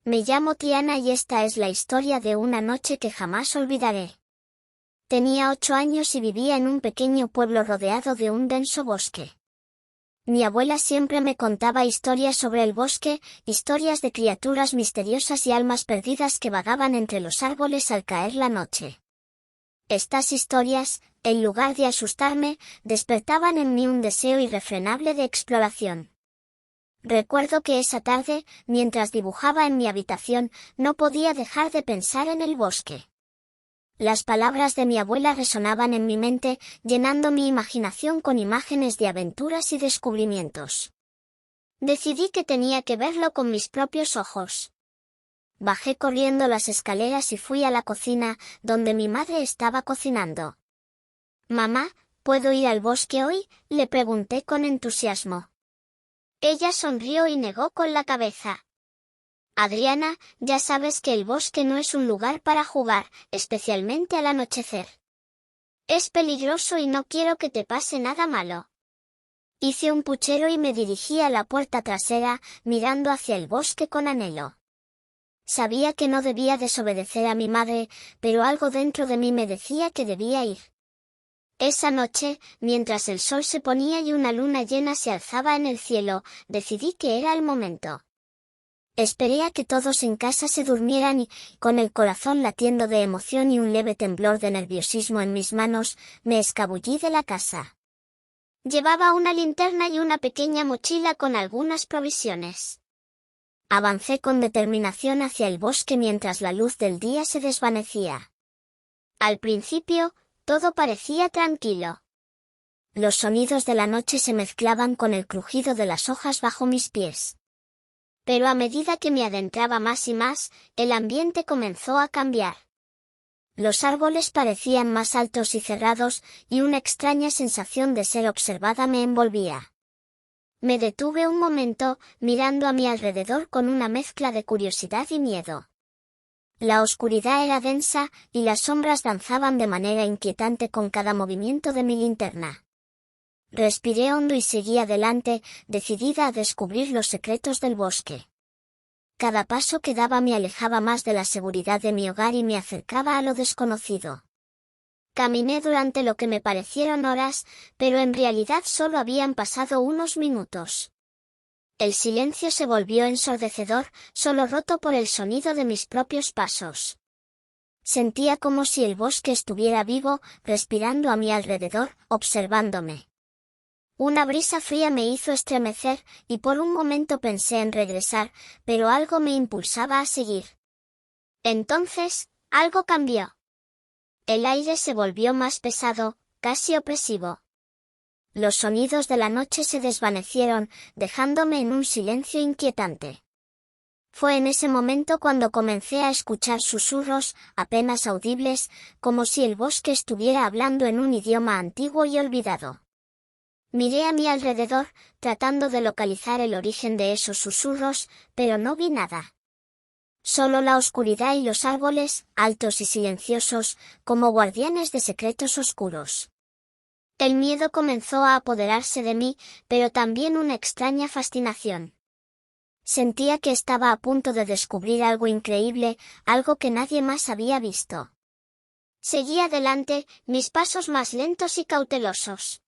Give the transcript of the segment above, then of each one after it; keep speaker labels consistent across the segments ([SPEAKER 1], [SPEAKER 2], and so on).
[SPEAKER 1] Me llamo Tiana y esta es la historia de una noche que jamás olvidaré. Tenía 8 años y vivía en un pequeño pueblo rodeado de un denso bosque. Mi abuela siempre me contaba historias sobre el bosque, historias de criaturas misteriosas y almas perdidas que vagaban entre los árboles al caer la noche. Estas historias, en lugar de asustarme, despertaban en mí un deseo irrefrenable de exploración. Recuerdo que esa tarde, mientras dibujaba en mi habitación, no podía dejar de pensar en el bosque. Las palabras de mi abuela resonaban en mi mente, llenando mi imaginación con imágenes de aventuras y descubrimientos. Decidí que tenía que verlo con mis propios ojos. Bajé corriendo las escaleras y fui a la cocina, donde mi madre estaba cocinando. «Mamá, ¿puedo ir al bosque hoy?», le pregunté con entusiasmo. Ella sonrió y negó con la cabeza. «Adriana, ya sabes que el bosque no es un lugar para jugar, especialmente al anochecer. Es peligroso y no quiero que te pase nada malo». Hice un puchero y me dirigí a la puerta trasera, mirando hacia el bosque con anhelo. Sabía que no debía desobedecer a mi madre, pero algo dentro de mí me decía que debía ir. Esa noche, mientras el sol se ponía y una luna llena se alzaba en el cielo, decidí que era el momento. Esperé a que todos en casa se durmieran y, con el corazón latiendo de emoción y un leve temblor de nerviosismo en mis manos, me escabullí de la casa. Llevaba una linterna y una pequeña mochila con algunas provisiones. Avancé con determinación hacia el bosque mientras la luz del día se desvanecía. Al principio, todo parecía tranquilo. Los sonidos de la noche se mezclaban con el crujido de las hojas bajo mis pies. Pero a medida que me adentraba más y más, el ambiente comenzó a cambiar. Los árboles parecían más altos y cerrados, y una extraña sensación de ser observada me envolvía. Me detuve un momento, mirando a mi alrededor con una mezcla de curiosidad y miedo. La oscuridad era densa, y las sombras danzaban de manera inquietante con cada movimiento de mi linterna. Respiré hondo y seguí adelante, decidida a descubrir los secretos del bosque. Cada paso que daba me alejaba más de la seguridad de mi hogar y me acercaba a lo desconocido. Caminé durante lo que me parecieron horas, pero en realidad solo habían pasado unos minutos. El silencio se volvió ensordecedor, solo roto por el sonido de mis propios pasos. Sentía como si el bosque estuviera vivo, respirando a mi alrededor, observándome. Una brisa fría me hizo estremecer, y por un momento pensé en regresar, pero algo me impulsaba a seguir. Entonces, algo cambió. El aire se volvió más pesado, casi opresivo. Los sonidos de la noche se desvanecieron, dejándome en un silencio inquietante. Fue en ese momento cuando comencé a escuchar susurros, apenas audibles, como si el bosque estuviera hablando en un idioma antiguo y olvidado. Miré a mi alrededor, tratando de localizar el origen de esos susurros, pero no vi nada. Solo la oscuridad y los árboles, altos y silenciosos, como guardianes de secretos oscuros. El miedo comenzó a apoderarse de mí, pero también una extraña fascinación. Sentía que estaba a punto de descubrir algo increíble, algo que nadie más había visto. Seguí adelante, mis pasos más lentos y cautelosos.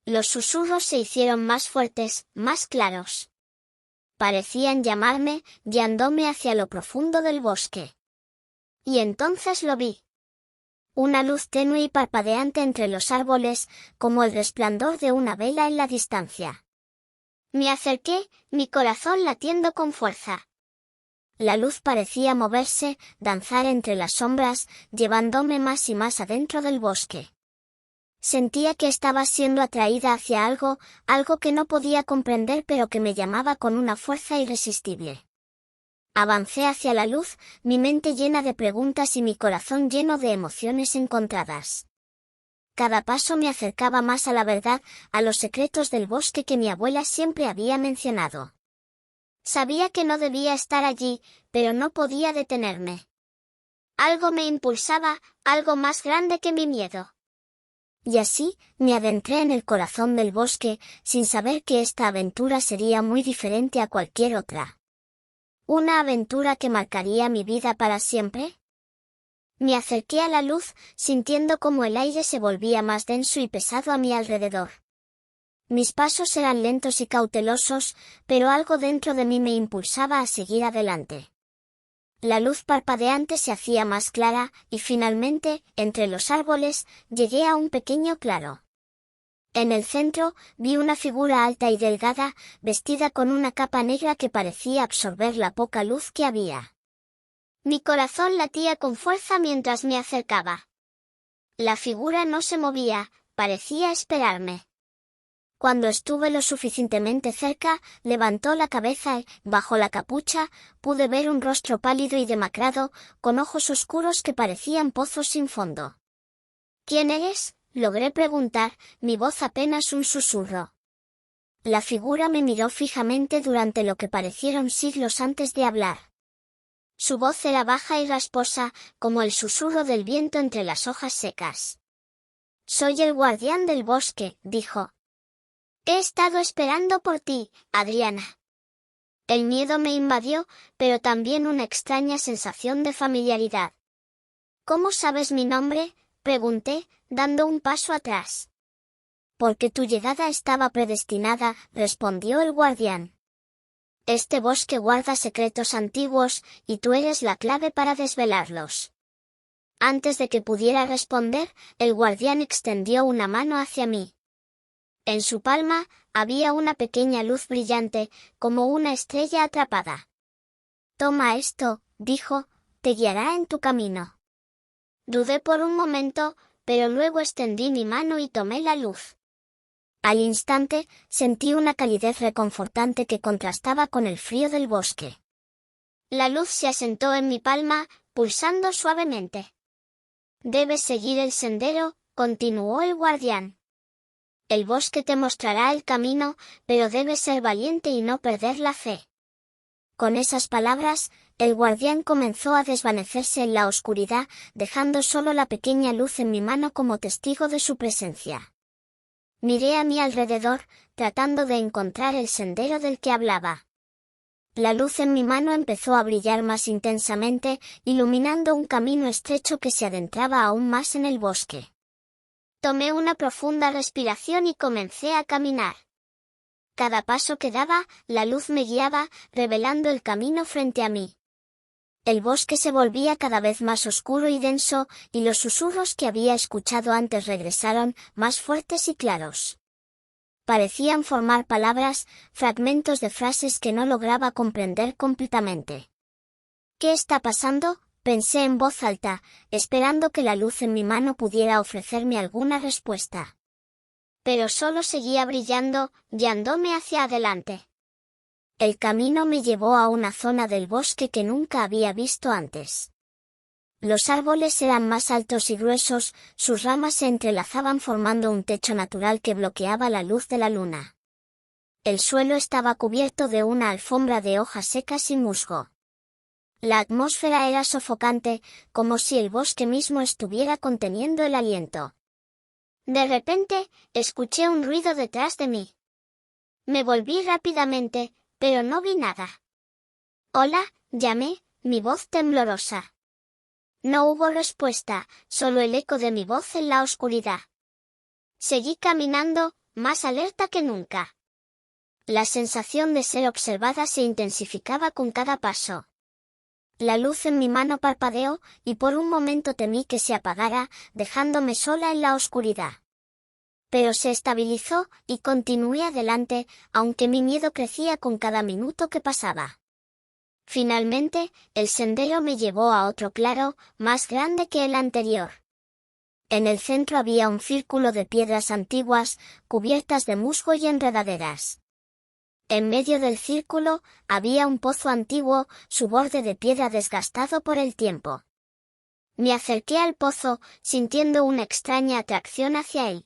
[SPEAKER 1] Los susurros se hicieron más fuertes, más claros. Parecían llamarme, guiándome hacia lo profundo del bosque. Y entonces lo vi. Una luz tenue y parpadeante entre los árboles, como el resplandor de una vela en la distancia. Me acerqué, mi corazón latiendo con fuerza. La luz parecía moverse, danzar entre las sombras, llevándome más y más adentro del bosque. Sentía que estaba siendo atraída hacia algo que no podía comprender pero que me llamaba con una fuerza irresistible. Avancé hacia la luz, mi mente llena de preguntas y mi corazón lleno de emociones encontradas. Cada paso me acercaba más a la verdad, a los secretos del bosque que mi abuela siempre había mencionado. Sabía que no debía estar allí, pero no podía detenerme. Algo me impulsaba, algo más grande que mi miedo. Y así, me adentré en el corazón del bosque, sin saber que esta aventura sería muy diferente a cualquier otra. ¿Una aventura que marcaría mi vida para siempre? Me acerqué a la luz, sintiendo como el aire se volvía más denso y pesado a mi alrededor. Mis pasos eran lentos y cautelosos, pero algo dentro de mí me impulsaba a seguir adelante. La luz parpadeante se hacía más clara, y finalmente, entre los árboles, llegué a un pequeño claro. En el centro, vi una figura alta y delgada, vestida con una capa negra que parecía absorber la poca luz que había. Mi corazón latía con fuerza mientras me acercaba. La figura no se movía, parecía esperarme. Cuando estuve lo suficientemente cerca, levantó la cabeza y, bajo la capucha, pude ver un rostro pálido y demacrado, con ojos oscuros que parecían pozos sin fondo. ¿Quién eres?, logré preguntar, mi voz apenas un susurro. La figura me miró fijamente durante lo que parecieron siglos antes de hablar. Su voz era baja y rasposa, como el susurro del viento entre las hojas secas. «Soy el guardián del bosque», dijo. «He estado esperando por ti, Adriana». El miedo me invadió, pero también una extraña sensación de familiaridad. «¿Cómo sabes mi nombre?», pregunté, dando un paso atrás. «Porque tu llegada estaba predestinada», respondió el guardián. «Este bosque guarda secretos antiguos, y tú eres la clave para desvelarlos». Antes de que pudiera responder, el guardián extendió una mano hacia mí. En su palma, había una pequeña luz brillante, como una estrella atrapada. «Toma esto», dijo, «te guiará en tu camino». Dudé por un momento, pero luego extendí mi mano y tomé la luz. Al instante, sentí una calidez reconfortante que contrastaba con el frío del bosque. La luz se asentó en mi palma, pulsando suavemente. «Debes seguir el sendero», continuó el guardián. «El bosque te mostrará el camino, pero debes ser valiente y no perder la fe». Con esas palabras, el guardián comenzó a desvanecerse en la oscuridad, dejando solo la pequeña luz en mi mano como testigo de su presencia. Miré a mi alrededor, tratando de encontrar el sendero del que hablaba. La luz en mi mano empezó a brillar más intensamente, iluminando un camino estrecho que se adentraba aún más en el bosque. Tomé una profunda respiración y comencé a caminar. Cada paso que daba, la luz me guiaba, revelando el camino frente a mí. El bosque se volvía cada vez más oscuro y denso, y los susurros que había escuchado antes regresaron, más fuertes y claros. Parecían formar palabras, fragmentos de frases que no lograba comprender completamente. «¿Qué está pasando?», pensé en voz alta, esperando que la luz en mi mano pudiera ofrecerme alguna respuesta. Pero solo seguía brillando, guiándome hacia adelante. El camino me llevó a una zona del bosque que nunca había visto antes. Los árboles eran más altos y gruesos, sus ramas se entrelazaban formando un techo natural que bloqueaba la luz de la luna. El suelo estaba cubierto de una alfombra de hojas secas y musgo. La atmósfera era sofocante, como si el bosque mismo estuviera conteniendo el aliento. De repente, escuché un ruido detrás de mí. Me volví rápidamente, pero no vi nada. «Hola», llamé, mi voz temblorosa. No hubo respuesta, solo el eco de mi voz en la oscuridad. Seguí caminando, más alerta que nunca. La sensación de ser observada se intensificaba con cada paso. La luz en mi mano parpadeó, y por un momento temí que se apagara, dejándome sola en la oscuridad. Pero se estabilizó, y continué adelante, aunque mi miedo crecía con cada minuto que pasaba. Finalmente, el sendero me llevó a otro claro, más grande que el anterior. En el centro había un círculo de piedras antiguas, cubiertas de musgo y enredaderas. En medio del círculo, había un pozo antiguo, su borde de piedra desgastado por el tiempo. Me acerqué al pozo, sintiendo una extraña atracción hacia él.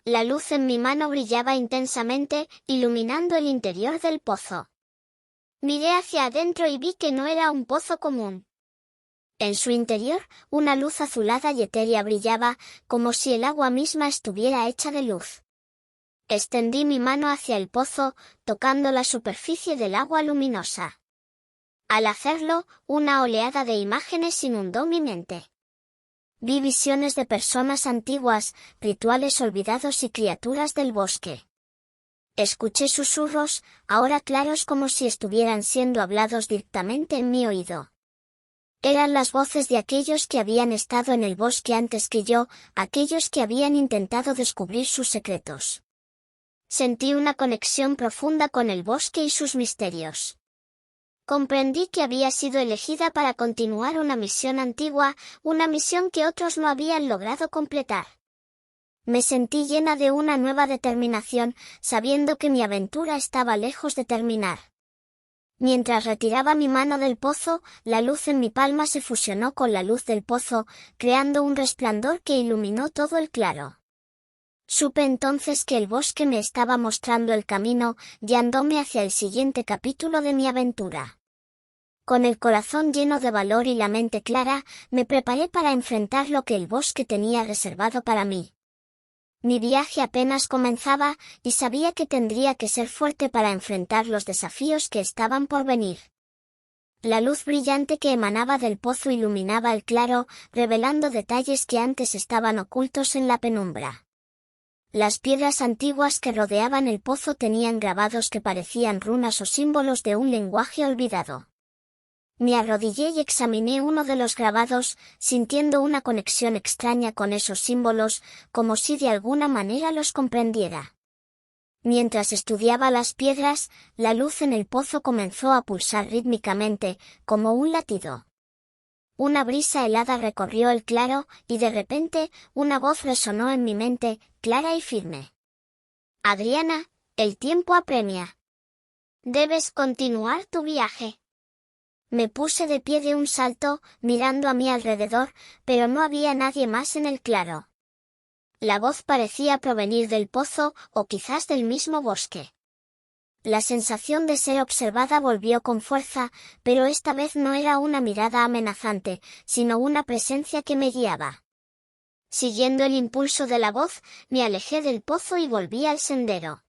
[SPEAKER 1] La luz en mi mano brillaba intensamente, iluminando el interior del pozo. Miré hacia adentro y vi que no era un pozo común. En su interior, una luz azulada y etérea brillaba, como si el agua misma estuviera hecha de luz. Extendí mi mano hacia el pozo, tocando la superficie del agua luminosa. Al hacerlo, una oleada de imágenes inundó mi mente. Vi visiones de personas antiguas, rituales olvidados y criaturas del bosque. Escuché susurros, ahora claros como si estuvieran siendo hablados directamente en mi oído. Eran las voces de aquellos que habían estado en el bosque antes que yo, aquellos que habían intentado descubrir sus secretos. Sentí una conexión profunda con el bosque y sus misterios. Comprendí que había sido elegida para continuar una misión antigua, una misión que otros no habían logrado completar. Me sentí llena de una nueva determinación, sabiendo que mi aventura estaba lejos de terminar. Mientras retiraba mi mano del pozo, la luz en mi palma se fusionó con la luz del pozo, creando un resplandor que iluminó todo el claro. Supe entonces que el bosque me estaba mostrando el camino, guiándome hacia el siguiente capítulo de mi aventura. Con el corazón lleno de valor y la mente clara, me preparé para enfrentar lo que el bosque tenía reservado para mí. Mi viaje apenas comenzaba, y sabía que tendría que ser fuerte para enfrentar los desafíos que estaban por venir. La luz brillante que emanaba del pozo iluminaba el claro, revelando detalles que antes estaban ocultos en la penumbra. Las piedras antiguas que rodeaban el pozo tenían grabados que parecían runas o símbolos de un lenguaje olvidado. Me arrodillé y examiné uno de los grabados, sintiendo una conexión extraña con esos símbolos, como si de alguna manera los comprendiera. Mientras estudiaba las piedras, la luz en el pozo comenzó a pulsar rítmicamente, como un latido. Una brisa helada recorrió el claro, y de repente, una voz resonó en mi mente, clara y firme. Adriana, el tiempo apremia. Debes continuar tu viaje. Me puse de pie de un salto, mirando a mi alrededor, pero no había nadie más en el claro. La voz parecía provenir del pozo, o quizás del mismo bosque. La sensación de ser observada volvió con fuerza, pero esta vez no era una mirada amenazante, sino una presencia que me guiaba. Siguiendo el impulso de la voz, me alejé del pozo y volví al sendero.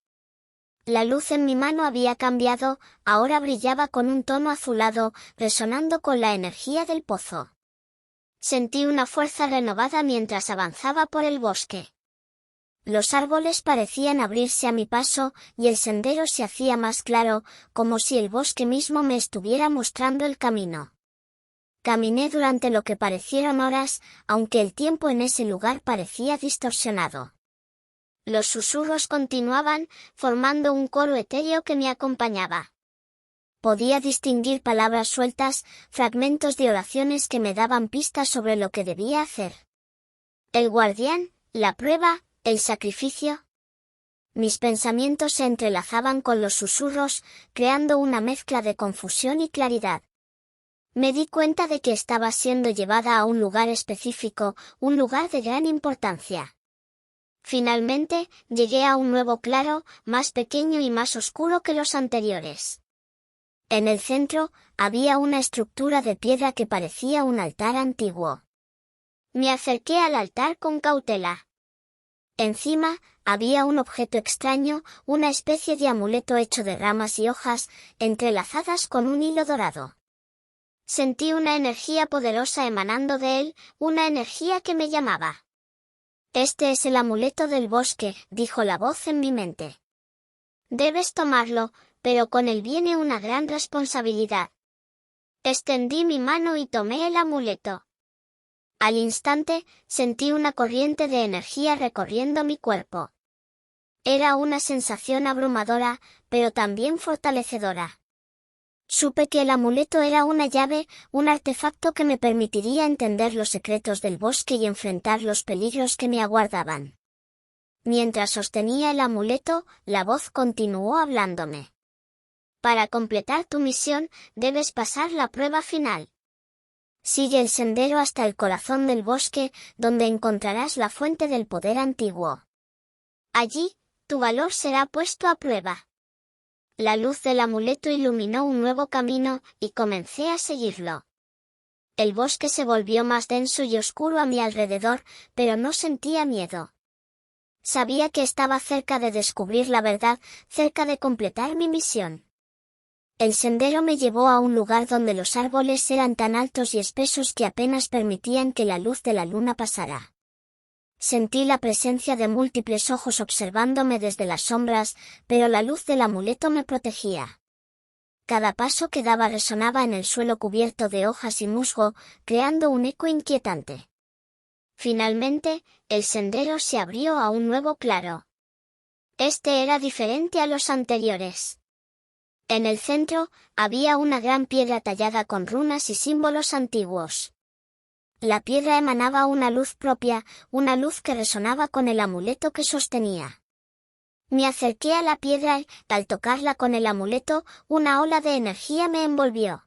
[SPEAKER 1] La luz en mi mano había cambiado, ahora brillaba con un tono azulado, resonando con la energía del pozo. Sentí una fuerza renovada mientras avanzaba por el bosque. Los árboles parecían abrirse a mi paso, y el sendero se hacía más claro, como si el bosque mismo me estuviera mostrando el camino. Caminé durante lo que parecieron horas, aunque el tiempo en ese lugar parecía distorsionado. Los susurros continuaban, formando un coro etéreo que me acompañaba. Podía distinguir palabras sueltas, fragmentos de oraciones que me daban pistas sobre lo que debía hacer. El guardián, la prueba, el sacrificio. Mis pensamientos se entrelazaban con los susurros, creando una mezcla de confusión y claridad. Me di cuenta de que estaba siendo llevada a un lugar específico, un lugar de gran importancia. Finalmente, llegué a un nuevo claro, más pequeño y más oscuro que los anteriores. En el centro, había una estructura de piedra que parecía un altar antiguo. Me acerqué al altar con cautela. Encima, había un objeto extraño, una especie de amuleto hecho de ramas y hojas, entrelazadas con un hilo dorado. Sentí una energía poderosa emanando de él, una energía que me llamaba. Este es el amuleto del bosque, dijo la voz en mi mente. Debes tomarlo, pero con él viene una gran responsabilidad. Extendí mi mano y tomé el amuleto. Al instante, sentí una corriente de energía recorriendo mi cuerpo. Era una sensación abrumadora, pero también fortalecedora. Supe que el amuleto era una llave, un artefacto que me permitiría entender los secretos del bosque y enfrentar los peligros que me aguardaban. Mientras sostenía el amuleto, la voz continuó hablándome. Para completar tu misión, debes pasar la prueba final. Sigue el sendero hasta el corazón del bosque, donde encontrarás la fuente del poder antiguo. Allí, tu valor será puesto a prueba. La luz del amuleto iluminó un nuevo camino, y comencé a seguirlo. El bosque se volvió más denso y oscuro a mi alrededor, pero no sentía miedo. Sabía que estaba cerca de descubrir la verdad, cerca de completar mi misión. El sendero me llevó a un lugar donde los árboles eran tan altos y espesos que apenas permitían que la luz de la luna pasara. Sentí la presencia de múltiples ojos observándome desde las sombras, pero la luz del amuleto me protegía. Cada paso que daba resonaba en el suelo cubierto de hojas y musgo, creando un eco inquietante. Finalmente, el sendero se abrió a un nuevo claro. Este era diferente a los anteriores. En el centro, había una gran piedra tallada con runas y símbolos antiguos. La piedra emanaba una luz propia, una luz que resonaba con el amuleto que sostenía. Me acerqué a la piedra y, al tocarla con el amuleto, una ola de energía me envolvió.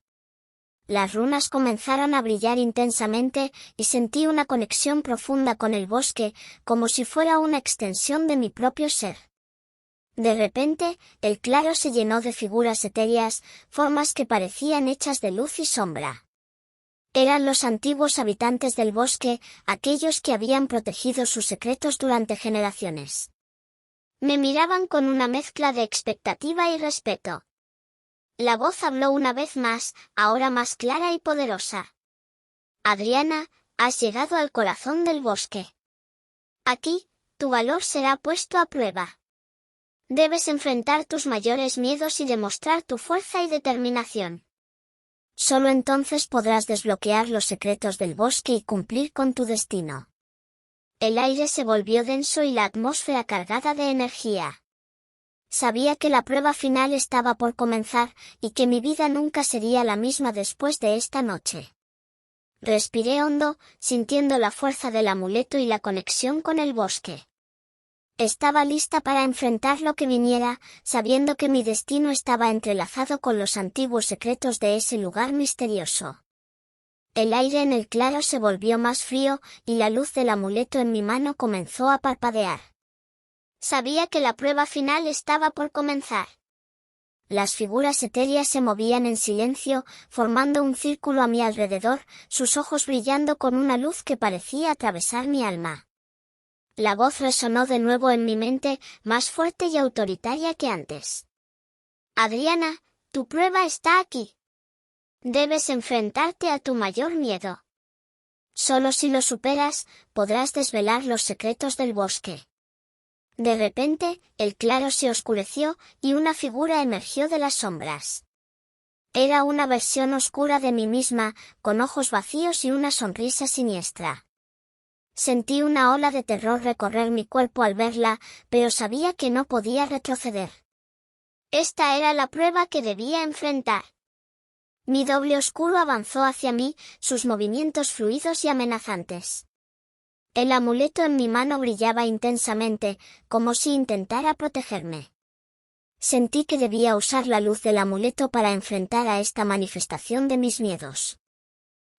[SPEAKER 1] Las runas comenzaron a brillar intensamente, y sentí una conexión profunda con el bosque, como si fuera una extensión de mi propio ser. De repente, el claro se llenó de figuras etéreas, formas que parecían hechas de luz y sombra. Eran los antiguos habitantes del bosque, aquellos que habían protegido sus secretos durante generaciones. Me miraban con una mezcla de expectativa y respeto. La voz habló una vez más, ahora más clara y poderosa. Adriana, has llegado al corazón del bosque. Aquí, tu valor será puesto a prueba. Debes enfrentar tus mayores miedos y demostrar tu fuerza y determinación. Solo entonces podrás desbloquear los secretos del bosque y cumplir con tu destino. El aire se volvió denso y la atmósfera cargada de energía. Sabía que la prueba final estaba por comenzar, y que mi vida nunca sería la misma después de esta noche. Respiré hondo, sintiendo la fuerza del amuleto y la conexión con el bosque. Estaba lista para enfrentar lo que viniera, sabiendo que mi destino estaba entrelazado con los antiguos secretos de ese lugar misterioso. El aire en el claro se volvió más frío, y la luz del amuleto en mi mano comenzó a parpadear. Sabía que la prueba final estaba por comenzar. Las figuras etéreas se movían en silencio, formando un círculo a mi alrededor, sus ojos brillando con una luz que parecía atravesar mi alma. La voz resonó de nuevo en mi mente, más fuerte y autoritaria que antes. Adriana, tu prueba está aquí. Debes enfrentarte a tu mayor miedo. Solo si lo superas, podrás desvelar los secretos del bosque. De repente, el claro se oscureció, y una figura emergió de las sombras. Era una versión oscura de mí misma, con ojos vacíos y una sonrisa siniestra. Sentí una ola de terror recorrer mi cuerpo al verla, pero sabía que no podía retroceder. Esta era la prueba que debía enfrentar. Mi doble oscuro avanzó hacia mí, sus movimientos fluidos y amenazantes. El amuleto en mi mano brillaba intensamente, como si intentara protegerme. Sentí que debía usar la luz del amuleto para enfrentar a esta manifestación de mis miedos.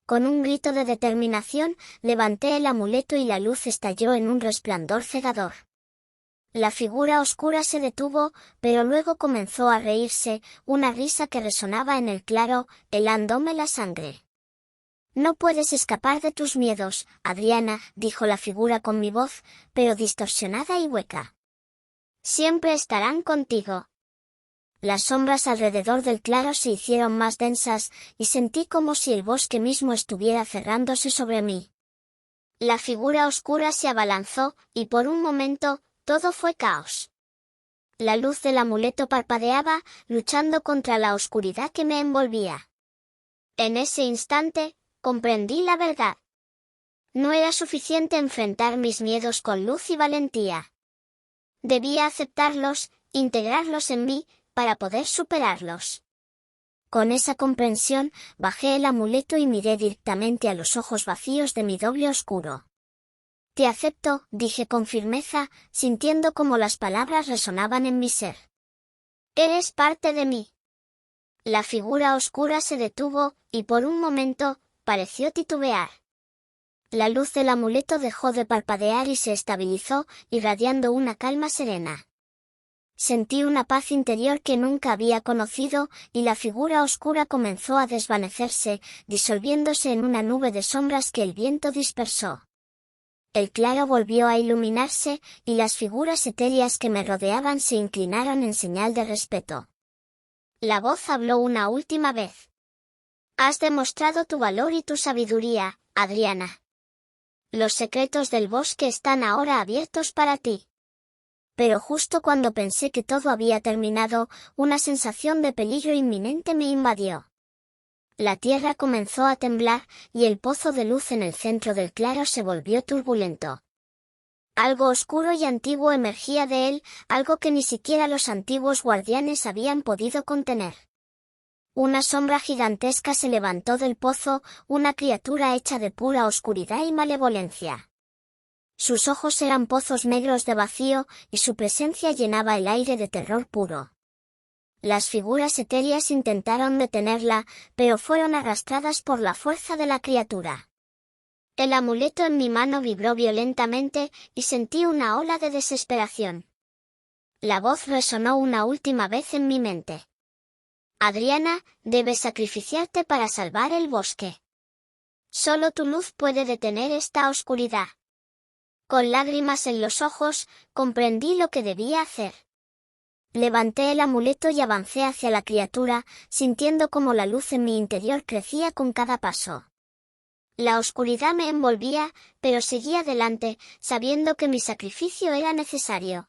[SPEAKER 1] Con un grito de determinación, levanté el amuleto y la luz estalló en un resplandor cegador. La figura oscura se detuvo, pero luego comenzó a reírse, una risa que resonaba en el claro, helándome la sangre. No puedes escapar de tus miedos, Adriana, dijo la figura con mi voz, pero distorsionada y hueca. Siempre estarán contigo. Las sombras alrededor del claro se hicieron más densas, y sentí como si el bosque mismo estuviera cerrándose sobre mí. La figura oscura se abalanzó, y por un momento, todo fue caos. La luz del amuleto parpadeaba, luchando contra la oscuridad que me envolvía. En ese instante, comprendí la verdad. No era suficiente enfrentar mis miedos con luz y valentía. Debía aceptarlos, integrarlos en mí, para poder superarlos. Con esa comprensión, bajé el amuleto y miré directamente a los ojos vacíos de mi doble oscuro. Te acepto, dije con firmeza, sintiendo como las palabras resonaban en mi ser. Eres parte de mí. La figura oscura se detuvo, y por un momento, pareció titubear. La luz del amuleto dejó de parpadear y se estabilizó, irradiando una calma serena. Sentí una paz interior que nunca había conocido, y la figura oscura comenzó a desvanecerse, disolviéndose en una nube de sombras que el viento dispersó. El claro volvió a iluminarse, y las figuras etéreas que me rodeaban se inclinaron en señal de respeto. La voz habló una última vez. Has demostrado tu valor y tu sabiduría, Adriana. Los secretos del bosque están ahora abiertos para ti. Pero justo cuando pensé que todo había terminado, una sensación de peligro inminente me invadió. La tierra comenzó a temblar, y el pozo de luz en el centro del claro se volvió turbulento. Algo oscuro y antiguo emergía de él, algo que ni siquiera los antiguos guardianes habían podido contener. Una sombra gigantesca se levantó del pozo, una criatura hecha de pura oscuridad y malevolencia. Sus ojos eran pozos negros de vacío, y su presencia llenaba el aire de terror puro. Las figuras etéreas intentaron detenerla, pero fueron arrastradas por la fuerza de la criatura. El amuleto en mi mano vibró violentamente, y sentí una ola de desesperación. La voz resonó una última vez en mi mente. Adriana, debes sacrificarte para salvar el bosque. Solo tu luz puede detener esta oscuridad. Con lágrimas en los ojos, comprendí lo que debía hacer. Levanté el amuleto y avancé hacia la criatura, sintiendo cómo la luz en mi interior crecía con cada paso. La oscuridad me envolvía, pero seguí adelante, sabiendo que mi sacrificio era necesario.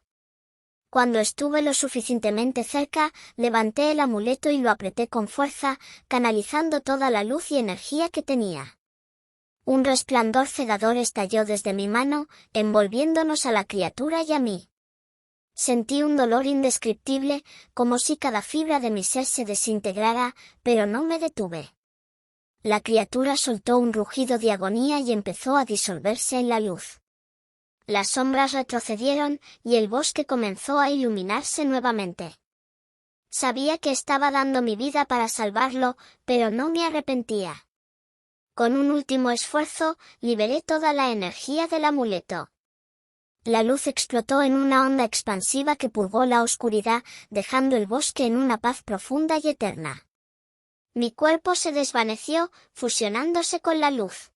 [SPEAKER 1] Cuando estuve lo suficientemente cerca, levanté el amuleto y lo apreté con fuerza, canalizando toda la luz y energía que tenía. Un resplandor cegador estalló desde mi mano, envolviéndonos a la criatura y a mí. Sentí un dolor indescriptible, como si cada fibra de mi ser se desintegrara, pero no me detuve. La criatura soltó un rugido de agonía y empezó a disolverse en la luz. Las sombras retrocedieron, y el bosque comenzó a iluminarse nuevamente. Sabía que estaba dando mi vida para salvarlo, pero no me arrepentía. Con un último esfuerzo, liberé toda la energía del amuleto. La luz explotó en una onda expansiva que purgó la oscuridad, dejando el bosque en una paz profunda y eterna. Mi cuerpo se desvaneció, fusionándose con la luz.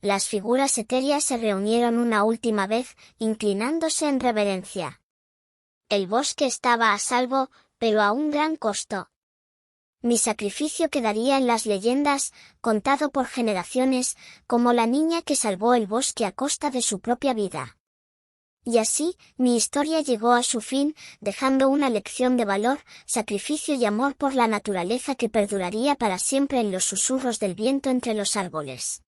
[SPEAKER 1] Las figuras etéreas se reunieron una última vez, inclinándose en reverencia. El bosque estaba a salvo, pero a un gran costo. Mi sacrificio quedaría en las leyendas, contado por generaciones, como la niña que salvó el bosque a costa de su propia vida. Y así, mi historia llegó a su fin, dejando una lección de valor, sacrificio y amor por la naturaleza que perduraría para siempre en los susurros del viento entre los árboles.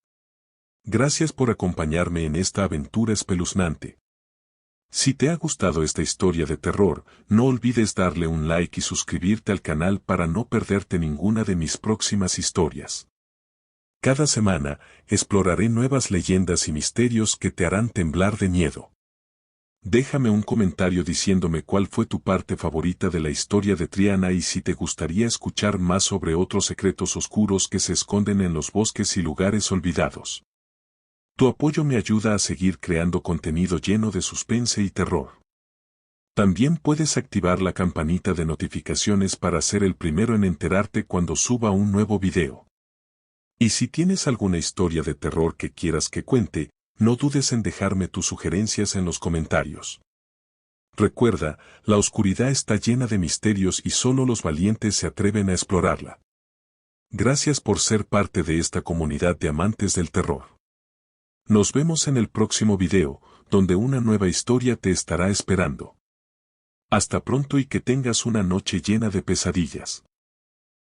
[SPEAKER 2] Gracias por acompañarme en esta aventura espeluznante. Si te ha gustado esta historia de terror, no olvides darle un like y suscribirte al canal para no perderte ninguna de mis próximas historias. Cada semana, exploraré nuevas leyendas y misterios que te harán temblar de miedo. Déjame un comentario diciéndome cuál fue tu parte favorita de la historia de Triana y si te gustaría escuchar más sobre otros secretos oscuros que se esconden en los bosques y lugares olvidados. Tu apoyo me ayuda a seguir creando contenido lleno de suspense y terror. También puedes activar la campanita de notificaciones para ser el primero en enterarte cuando suba un nuevo video. Y si tienes alguna historia de terror que quieras que cuente, no dudes en dejarme tus sugerencias en los comentarios. Recuerda, la oscuridad está llena de misterios y solo los valientes se atreven a explorarla. Gracias por ser parte de esta comunidad de amantes del terror. Nos vemos en el próximo video, donde una nueva historia te estará esperando. Hasta pronto y que tengas una noche llena de pesadillas.